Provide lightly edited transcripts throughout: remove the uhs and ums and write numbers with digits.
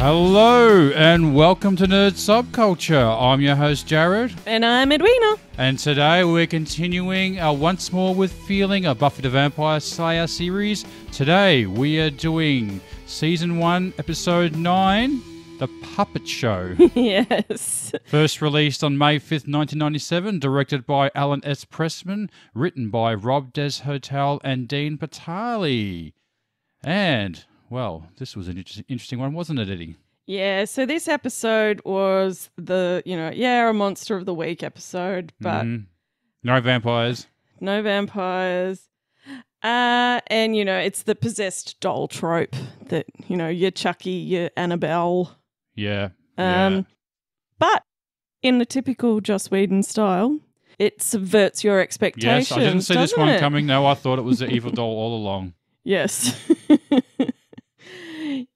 Hello and welcome to Nerd Subculture. I'm your host Jared. And I'm Edwina. And today we're continuing once more with Feeling, a Buffy the Vampire Slayer series. Today we are doing Season 1, Episode 9, The Puppet Show. Yes. First released on May 5th, 1997, directed by Alan S. Pressman, written by Rob Des Hotel and Dean Patali. And... well, this was an interesting one, wasn't it, Eddie? Yeah, so this episode was the, a Monster of the Week episode, but... No vampires. No vampires. And, it's the possessed doll trope that, your Chucky, your Annabelle. Yeah. But in the typical Joss Whedon style, it subverts your expectations, Yes, I didn't see this one it? coming. No, I thought it was the evil doll all along. Yes.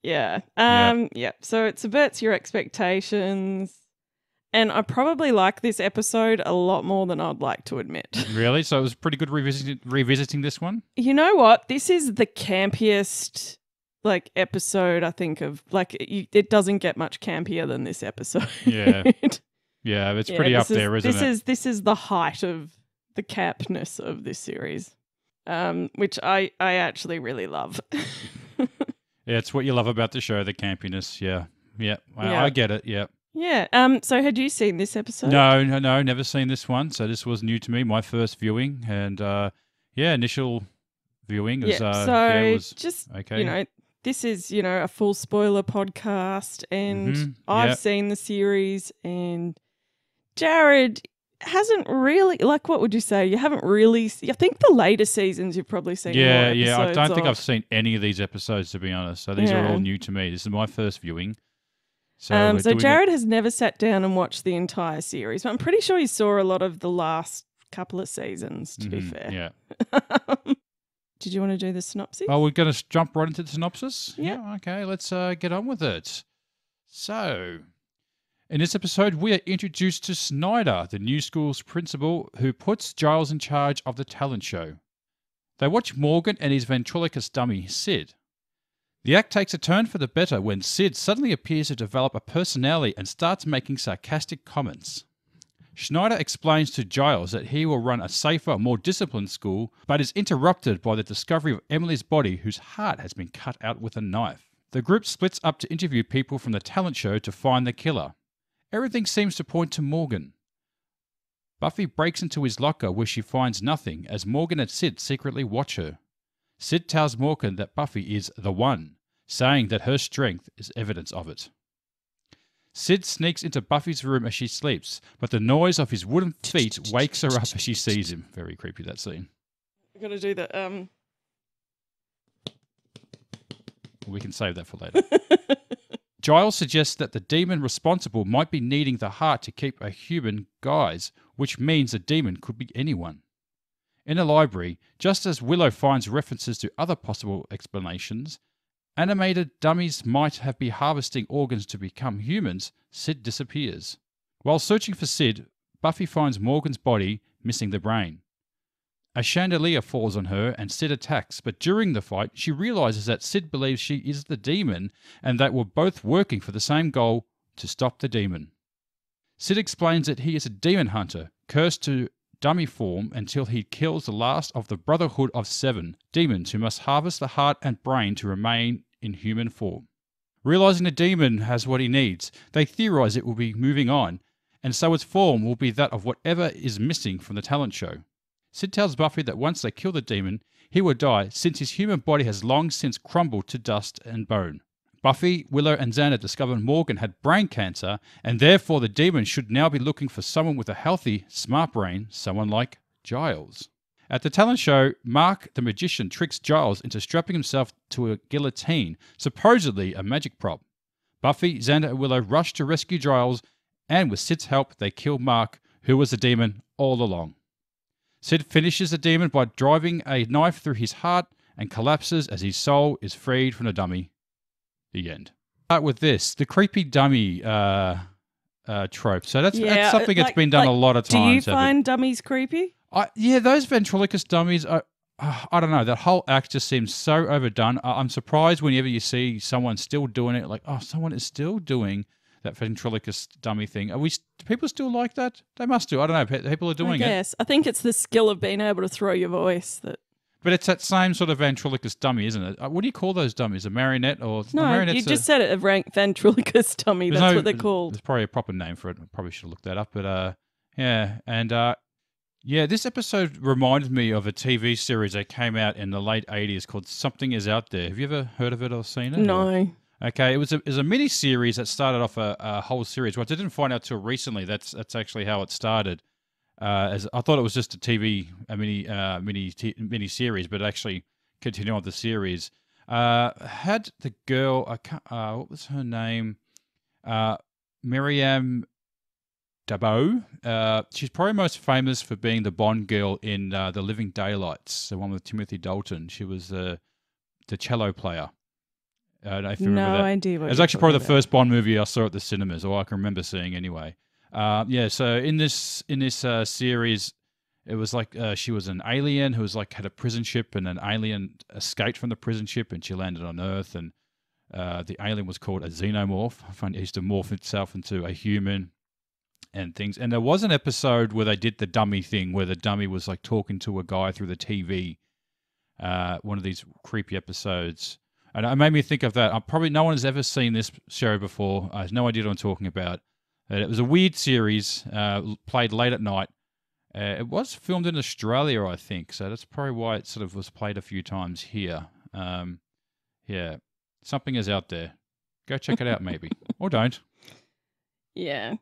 Yeah. So it subverts your expectations. And I probably like this episode a lot more than I'd like to admit. Really? So it was pretty good revisiting this one? You know what? This is the campiest episode I think of. It doesn't get much campier than this episode. Yeah. Yeah, it's pretty up there, isn't it? This is the height of the campness of this series, which I actually really love. Yeah, it's what you love about the show, the campiness. Yeah. I get it. Yeah. Yeah. So had you seen this episode? No, never seen this one. So this was new to me, my first viewing, and initial viewing was okay. This is a full spoiler podcast, and I've seen the series, and Jared hasn't really, what would you say? You haven't really, I think the later seasons you've probably seen more episodes I don't think I've seen any of these episodes, to be honest. So these are all new to me. This is my first viewing. So Jared has never sat down and watched the entire series, but I'm pretty sure he saw a lot of the last couple of seasons, to be fair. Yeah. Did you want to do the synopsis? Oh, we're going to jump right into the synopsis? Yeah. Okay, let's get on with it. So... in this episode, we are introduced to Snyder, the new school's principal, who puts Giles in charge of the talent show. They watch Morgan and his ventriloquist dummy, Sid. The act takes a turn for the better when Sid suddenly appears to develop a personality and starts making sarcastic comments. Schneider explains to Giles that he will run a safer, more disciplined school, but is interrupted by the discovery of Emily's body, whose heart has been cut out with a knife. The group splits up to interview people from the talent show to find the killer. Everything seems to point to Morgan. Buffy breaks into his locker where she finds nothing as Morgan and Sid secretly watch her. Sid tells Morgan that Buffy is the one, saying that her strength is evidence of it. Sid sneaks into Buffy's room as she sleeps, but the noise of his wooden feet wakes her up as she sees him. Very creepy, that scene. I've got to do that. We can save that for later. Giles suggests that the demon responsible might be needing the heart to keep a human guise, which means the demon could be anyone. In the library, just as Willow finds references to other possible explanations, animated dummies might have been harvesting organs to become humans, Sid disappears. While searching for Sid, Buffy finds Morgan's body, missing the brain. A chandelier falls on her and Sid attacks, but during the fight, she realizes that Sid believes she is the demon and that we're both working for the same goal, to stop the demon. Sid explains that he is a demon hunter, cursed to dummy form until he kills the last of the Brotherhood of 7 demons who must harvest the heart and brain to remain in human form. Realizing the demon has what he needs, they theorize it will be moving on, and so its form will be that of whatever is missing from the talent show. Sid tells Buffy that once they kill the demon, he will die since his human body has long since crumbled to dust and bone. Buffy, Willow and Xander discover Morgan had brain cancer and therefore the demon should now be looking for someone with a healthy, smart brain, someone like Giles. At the talent show, Mark the magician tricks Giles into strapping himself to a guillotine, supposedly a magic prop. Buffy, Xander and Willow rush to rescue Giles and with Sid's help they kill Mark, who was the demon all along. Sid finishes the demon by driving a knife through his heart and collapses as his soul is freed from the dummy. The end. Start with this, the creepy dummy trope. So that's something that's been done a lot of times. Do you find dummies creepy? Yeah, those ventriloquist dummies, I don't know. That whole act just seems so overdone. I'm surprised whenever you see someone still doing it, like, oh, someone is still doing that ventriloquist dummy thing. Do people still like that? They must do. I don't know. People are doing it. Yes, I think it's the skill of being able to throw your voice that. But it's that same sort of ventriloquist dummy, isn't it? What do you call those dummies? A marionette or no? You just said it, a ventriloquist dummy. That's what they're called. There's probably a proper name for it. I probably should have looked that up. But yeah, and this episode reminded me of a TV series that came out in the late 80s called Something Is Out There. Have you ever heard of it or seen it? No. Okay, it was a mini series that started off a whole series, which I didn't find out till recently. That's actually how it started. As I thought it was just a mini series, but it actually continued on the series. Had the girl, what was her name? Miriam Dabo. She's probably most famous for being the Bond girl in The Living Daylights, the one with Timothy Dalton. She was the cello player. I don't know if you remember that. No idea. It was actually probably the first Bond movie I saw at the cinemas, or I can remember seeing anyway. So in this series, it was like she was an alien who was like had a prison ship, and an alien escaped from the prison ship, and she landed on Earth, and the alien was called a xenomorph. It used to morph itself into a human and things. And there was an episode where they did the dummy thing, where the dummy was like talking to a guy through the TV. One of these creepy episodes. And it made me think of that. Probably no one has ever seen this show before. I have no idea what I'm talking about. It was a weird series, played late at night. It was filmed in Australia, I think, so that's probably why it sort of was played a few times here. Yeah, Something Is Out There. Go check it out, maybe. Or don't. Yeah.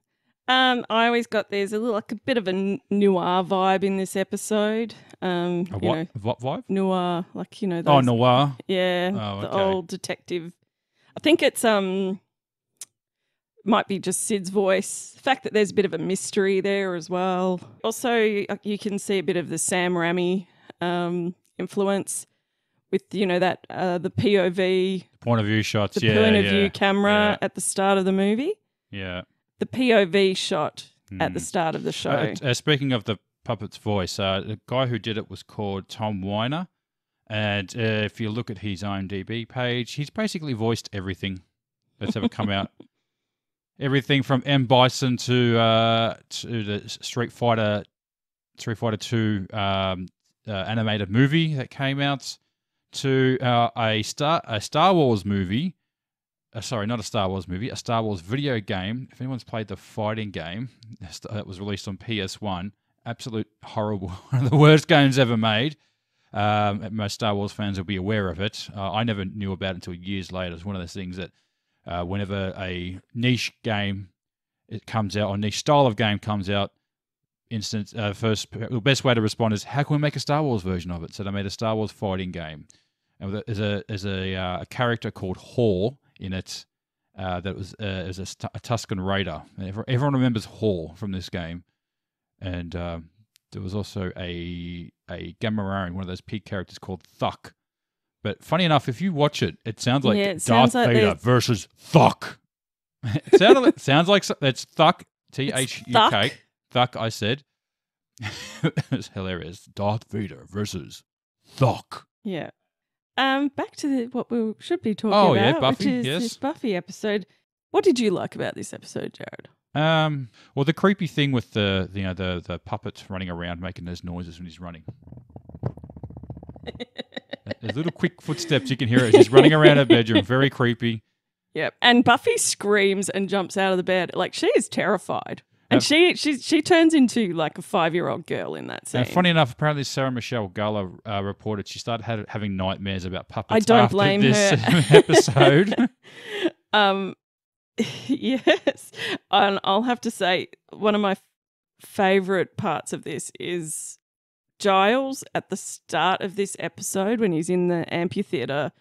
I always got there's a bit of a noir vibe in this episode. What vibe? Noir, those, oh, noir. Yeah, the old detective. I think it's might be just Sid's voice. The fact that there's a bit of a mystery there as well. Also, you can see a bit of the Sam Raimi influence with that the POV, point of view shots, the point of view camera at the start of the movie. Yeah. The POV shot at the start of the show. Speaking of the puppet's voice, the guy who did it was called Tom Weiner. And if you look at his IMDb page, he's basically voiced everything that's ever come out. Everything from M. Bison to the Street Fighter 2 animated movie that came out, to a Star Wars movie. Sorry, not a Star Wars movie, a Star Wars video game. If anyone's played the fighting game that was released on PS1, absolute horrible, one of the worst games ever made. Most Star Wars fans will be aware of it. I never knew about it until years later. It's one of those things that whenever a niche game comes out, or niche style of game comes out, the best way to respond is, how can we make a Star Wars version of it? So they made a Star Wars fighting game. And there's a character called Hor in it that was a Tusken Raider. Everyone remembers Hor from this game. And there was also a Gamorrean, one of those pig characters called Thuck. But funny enough, if you watch it, it sounds like Darth Vader versus Thuck. It sounds like that's Thuck, Thuck. Thuck, I said. It's hilarious. Darth Vader versus Thuck. Yeah. Back to what we should be talking about, Buffy, which is this Buffy episode. What did you like about this episode, Jared? Well, the creepy thing with the puppet running around making those noises when he's running. There's little quick footsteps, you can hear it. He's running around her bedroom, very creepy. Yep, and Buffy screams and jumps out of the bed. Like, she is terrified. And she turns into like a 5-year-old girl in that scene. And funny enough, apparently Sarah Michelle Gellar reported she started having nightmares about puppets. I don't blame this her. episode. Yes, and I'll have to say one of my favorite parts of this is Giles at the start of this episode when he's in the amphitheater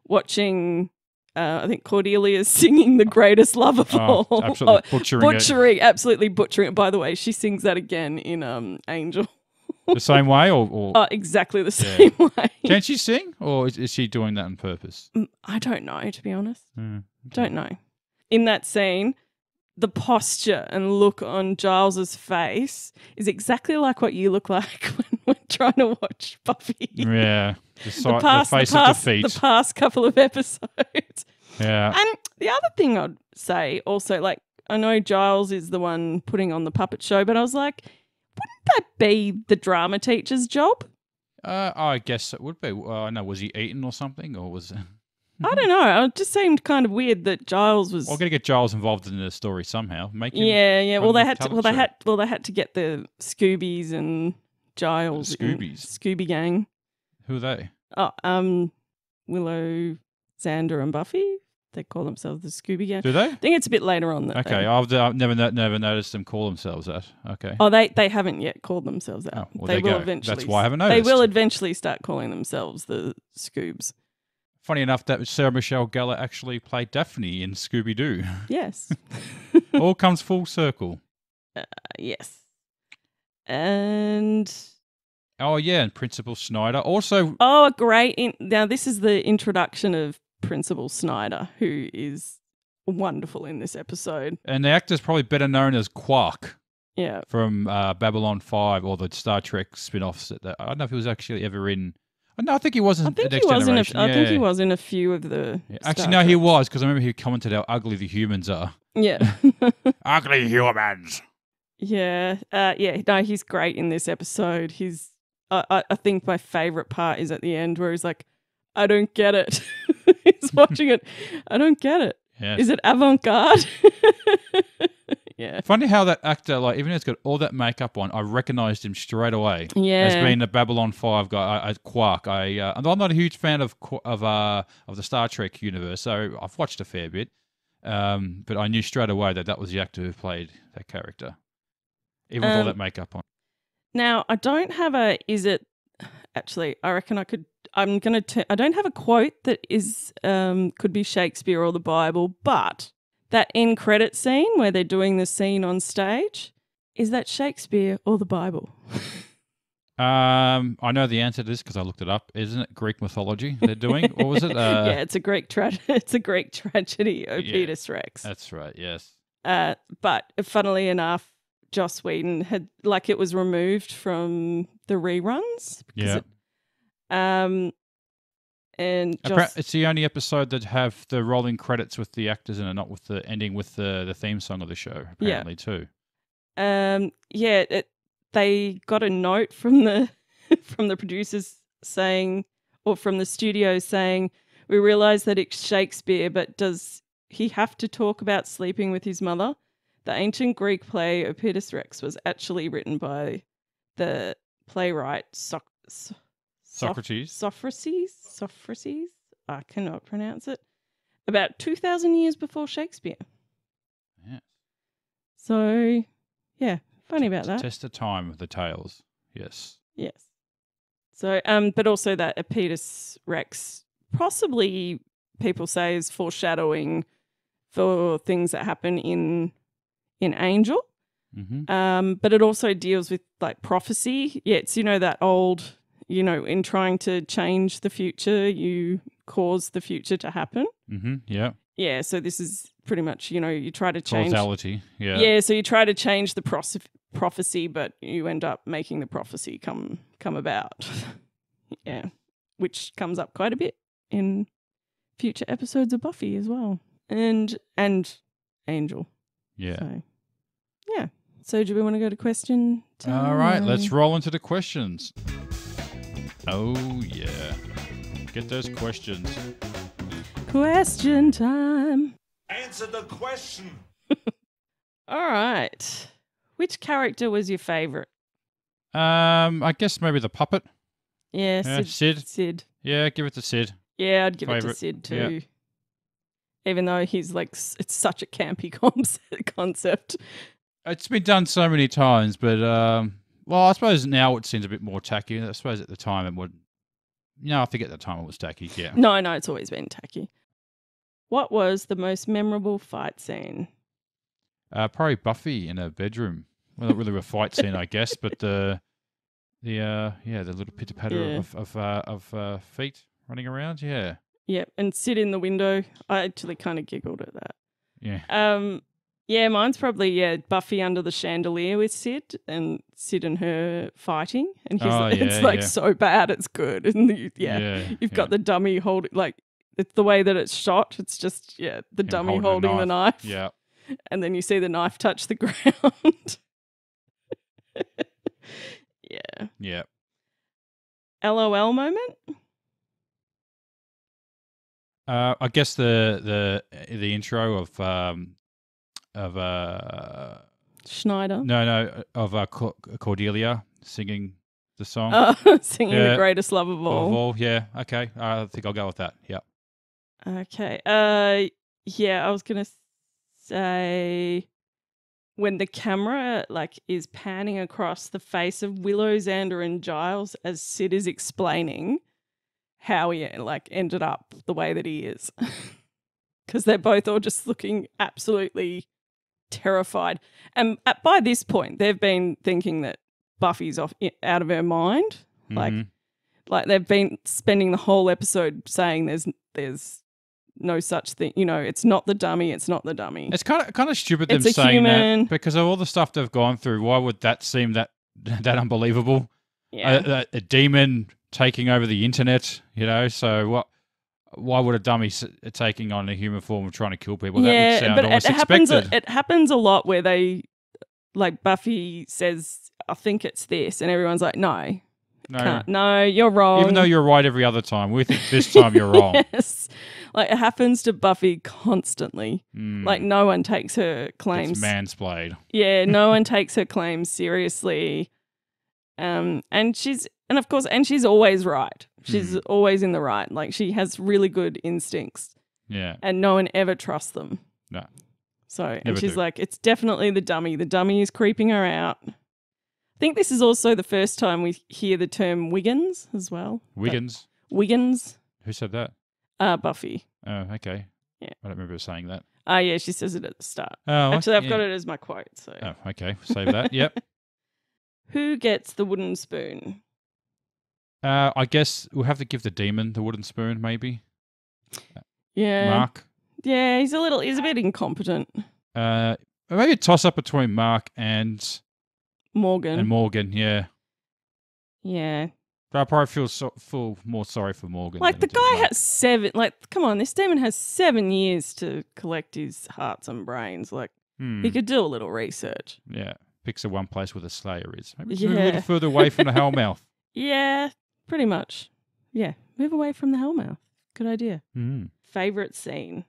watching. I think Cordelia's singing The Greatest Love of All. Absolutely absolutely butchering it. By the way, she sings that again in Angel. The same way? or exactly the same way. Can she sing, or is she doing that on purpose? I don't know, to be honest. Okay. Don't know. In that scene, the posture and look on Giles's face is exactly like what you look like we're trying to watch Buffy. Yeah. The face of defeat. The past couple of episodes. Yeah. And the other thing I'd say also, like, I know Giles is the one putting on the puppet show, but I was like, wouldn't that be the drama teacher's job? I guess it would be. I know, was he eaten or something, or was? I don't know. It just seemed kind of weird that Giles was. I'm going to get Giles involved in the story somehow. Make him. Yeah. Well, they had to get the Scoobies and Giles. Scooby Gang. Who are they? Oh, Willow, Xander, and Buffy. They call themselves the Scooby Gang. Do they? I think it's a bit later on. Okay, I've never noticed them call themselves that. Okay. Oh, they haven't yet called themselves that. Oh, well, they will eventually. That's why I haven't noticed. They will eventually start calling themselves the Scoobs. Funny enough, that Sarah Michelle Gellar actually played Daphne in Scooby-Doo. Yes. All comes full circle. Yes. And... Oh, yeah, and Principal Snyder. Also... Oh, great. Now, this is the introduction of Principal Snyder, who is wonderful in this episode. And the actor's probably better known as Quark. Yeah. From Babylon 5 or the Star Trek spin-offs. I don't know if he was actually ever in... No, I think he was in the Next Generation. I think he was in a few of the... Yeah. Actually, no, he was, because I remember he commented how ugly the humans are. Yeah. Ugly humans. Yeah. No, he's great in this episode. I think my favourite part is at the end where he's like, I don't get it. He's watching it. I don't get it. Yes. Is it avant-garde? Yeah. Funny how that actor, like, even though he's got all that makeup on, I recognised him straight away. Yeah. As being the Babylon 5 guy, Quark. I'm not a huge fan of the Star Trek universe, so I've watched a fair bit. But I knew straight away that was the actor who played that character, even with all that makeup on. Now, I don't have a. Is it actually? I reckon I could. I'm gonna. I don't have a quote that is could be Shakespeare or the Bible, but that end credit scene where they're doing the scene on stage, is that Shakespeare or the Bible? I know the answer to this because I looked it up. Isn't it Greek mythology they're doing? Or was it? Yeah, it's a Greek tragedy, Oedipus Rex. That's right. Yes. But funnily enough, Joss Whedon had it was removed from the reruns. Yeah. And it's the only episode that have the rolling credits with the actors in it, not with the ending with the theme song of the show. Apparently, too. They got a note from the from the producers saying, or from the studio saying, we realise that it's Shakespeare, but does he have to talk about sleeping with his mother? The ancient Greek play Oedipus Rex was actually written by the playwright Socrates. Sophocles? I cannot pronounce it. About 2,000 years before Shakespeare. Yeah. So, yeah, funny about that. Test the time of the tales. Yes. Yes. So, but also that Oedipus Rex possibly people say is foreshadowing for things that happen in Angel. Mm-hmm. But it also deals with like prophecy. Yeah, it's that old. In trying to change the future, you cause the future to happen. Mm-hmm. Yeah. Yeah, so this is pretty much, you try to change... Causality, yeah. Yeah, so you try to change the prophecy, but you end up making the prophecy come about. Yeah, which comes up quite a bit in future episodes of Buffy as well. And Angel. Yeah. So, yeah. So do we want to go to question time? All right, let's roll into the questions. Oh, yeah. Get those questions. Question time. Answer the question. All right. Which character was your favourite? I guess maybe the puppet. Yeah, Sid. Sid. Yeah, give it to Sid. Yeah, I'd give it to Sid too. Yeah. Even though he's it's such a campy concept. It's been done so many times, but I suppose now it seems a bit more tacky. I suppose at the time it would. I think at the time it was tacky. Yeah. No, it's always been tacky. What was the most memorable fight scene? Probably Buffy in her bedroom. Well, not really a fight scene, I guess, but the little pitter patter of feet running around. Yeah. Yeah, and sit in the window. I actually kind of giggled at that. Yeah. Yeah, mine's probably Buffy under the chandelier with Sid and her fighting, and it's like so bad it's good, and you've got the dummy holding like it's the way that it's shot. It's just the dummy holding the knife. Yeah, and then you see the knife touch the ground. Yeah. Yeah. LOL moment. I guess the intro of Schneider. No, of Cordelia singing the song. Singing The Greatest Love of All. Yeah, okay. I think I'll go with that. Yeah. Okay. I was going to say when the camera is panning across the face of Willow, Xander and Giles as Sid is explaining how he ended up the way that he is. Because they're both all just looking absolutely terrified. And by this point, they've been thinking that Buffy's out of her mind. Mm-hmm. Like they've been spending the whole episode saying there's no such thing. It's not the dummy. It's not the dummy. It's kind of stupid them saying human. that because of all the stuff they've gone through. Why would that seem that unbelievable? Yeah. A demon taking over the internet, so what? Why would a dummy taking on a human form of trying to kill people? That would sound almost expected. It happens a lot where they, Buffy says, I think it's this, and everyone's like, no, can't. No, you're wrong. Even though you're right every other time, we think this time you're wrong. Yes. It happens to Buffy constantly. No one takes her claims. It's mansplained. Yeah, no one takes her claims seriously. And she's always right. She's always in the right. She has really good instincts. Yeah. And no one ever trusts them. No. So, and she's like, it's definitely the dummy. The dummy is creeping her out. I think this is also the first time we hear the term Wiggins as well. Wiggins? Wiggins. Who said that? Buffy. Oh, okay. Yeah. I don't remember her saying that. Yeah, she says it at the start. Oh, actually, I've got it as my quote. So. Oh, okay. Save that. Yep. Who gets the wooden spoon? I guess we'll have to give the demon the wooden spoon, maybe. Yeah. Mark. Yeah, he's a bit incompetent. Maybe a toss-up between Mark and Morgan. Yeah. Yeah. But I probably feel more sorry for Morgan. The guy has 7. Come on, this demon has 7 years to collect his hearts and brains. He could do a little research. Yeah. Picks the one place where the Slayer is. Maybe it's a little further away from the Hellmouth. Yeah, pretty much. Yeah, move away from the Hellmouth. Good idea. Favorite scene?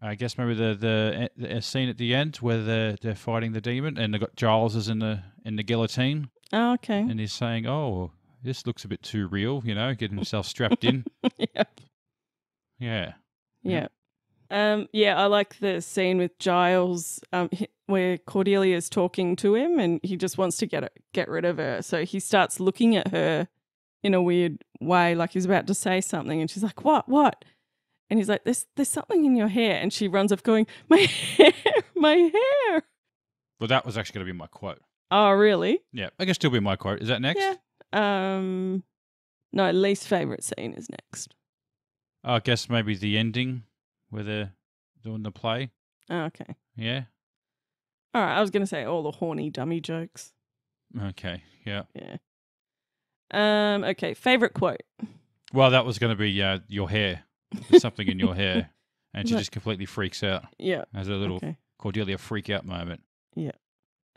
I guess maybe the scene at the end where they're fighting the demon and they got Giles is in the guillotine. Oh, okay. And he's saying, "Oh, this looks a bit too real," getting himself strapped in. Yep. Yeah. Yeah. I like the scene with Giles where Cordelia's talking to him and he just wants to get rid of her. So he starts looking at her in a weird way, like he's about to say something, and she's like, "What?" And he's like, "There's something in your hair," and she runs off going, "My hair, my hair." Well, that was actually going to be my quote. Oh, really? Yeah, I guess still be my quote. Is that next? Yeah. No, least favorite scene is next. I guess maybe the ending where they're doing the play. Oh, okay. Yeah. All right, I was going to say all the horny dummy jokes. Okay, yeah. Yeah. Okay, favorite quote. Well, that was going to be your hair. There's something in your hair. And she just completely freaks out. Yeah. Has a little Cordelia freak out moment. Yeah.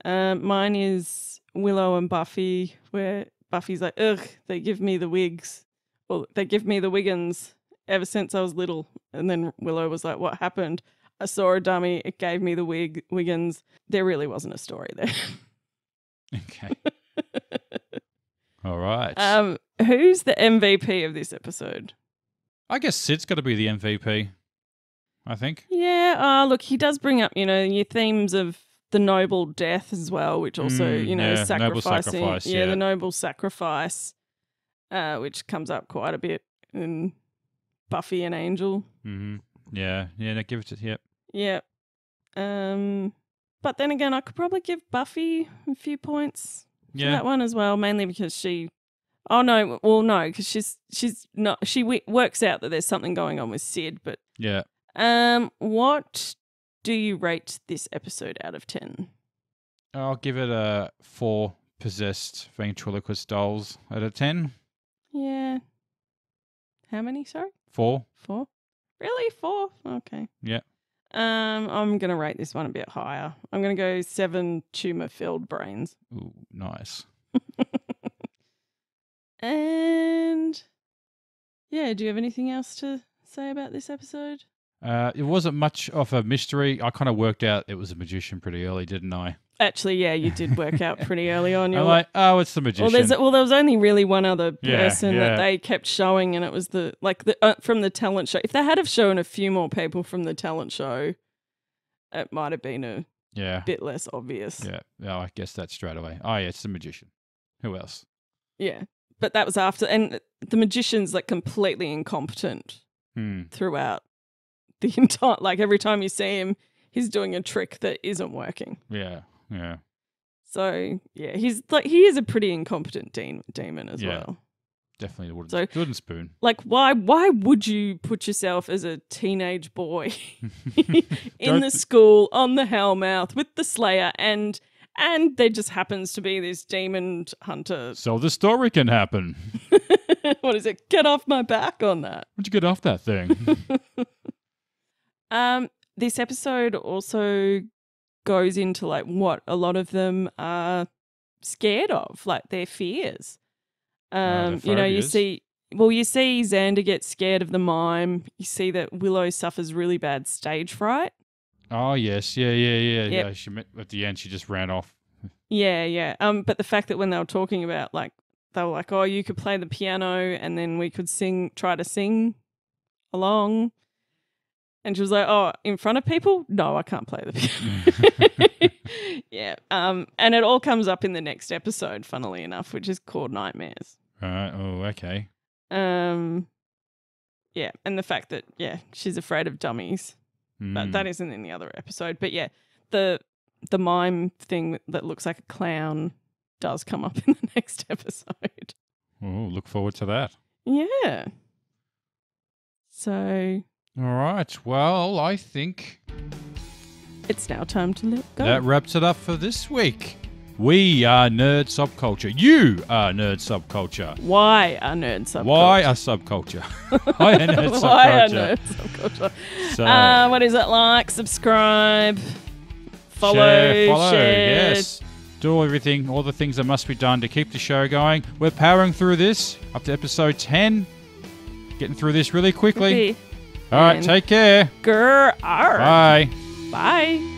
Mine is Willow and Buffy, where Buffy's like, "Ugh, they give me the wigs. Well, they give me the Wiggins ever since I was little." And then Willow was like, "What happened? I saw a dummy. It gave me the Wiggins." There really wasn't a story there. Okay. All right. Who's the MVP of this episode? I guess Sid's got to be the MVP, I think. Yeah. Look, he does bring up, your themes of the noble death as well, which also, sacrificing. Noble sacrifice, the noble sacrifice, which comes up quite a bit in Buffy and Angel. Mm-hmm. Yeah. Yeah, no, give it to, yep. Yeah. But then again, I could probably give Buffy a few points for that one as well, mainly because she... Oh, no. Well, no, because she's not... She works out that there's something going on with Sid, but... Yeah. What do you rate this episode out of 10? I'll give it a 4 possessed ventriloquist dolls out of 10. Yeah. How many, sorry? 4. 4? Really? 4? Okay. Yeah. I'm going to rate this one a bit higher. I'm going to go 7 tumor-filled brains. Ooh, nice. And yeah, do you have anything else to say about this episode? It wasn't much of a mystery. I kind of worked out it was a magician pretty early, didn't I? Actually, yeah, you did work out pretty early on. I'm like, oh, it's the magician. Well, there was only really one other person Yeah. that they kept showing, and it was from the talent show. If they had have shown a few more people from the talent show, it might have been a bit less obvious. Yeah. Oh, I guess that's straight away. Oh, yeah, it's the magician. Who else? Yeah, but that was after, and the magician's like completely incompetent throughout the entire. Like every time you see him, he's doing a trick that isn't working. Yeah. Yeah. So yeah, he is a pretty incompetent demon as well. Definitely the wooden spoon. Like why would you put yourself as a teenage boy in the school on the Hellmouth with the Slayer and there just happens to be this demon hunter. So the story can happen. What is it? Get off my back on that. Where'd you get off that thing? This episode also goes into like what a lot of them are scared of, like their fears. You see Xander get scared of the mime. You see that Willow suffers really bad stage fright. Oh yes, yeah. She at the end. She just ran off. Yeah. But the fact that when they were talking about like they were like, oh, you could play the piano and then we could try to sing along. And she was like, oh, in front of people? No, I can't play the piano. Yeah. And it all comes up in the next episode, funnily enough, which is called Nightmares. Oh, okay. Yeah. And the fact that, she's afraid of dummies. But that isn't in the other episode. But yeah, the mime thing that looks like a clown does come up in the next episode. Oh, look forward to that. Yeah. So... All right. Well, I think it's now time to let go. That wraps it up for this week. We are Nerd Subculture. You are Nerd Subculture. Why are Nerd Subculture? Why are Subculture? Why are Nerd Subculture? Why are Nerd Subculture? So, what is it like? Subscribe, follow, share. Yes. Do everything, all the things that must be done to keep the show going. We're powering through this up to episode 10. Getting through this really quickly. All right, take care. Bye. Bye. Bye.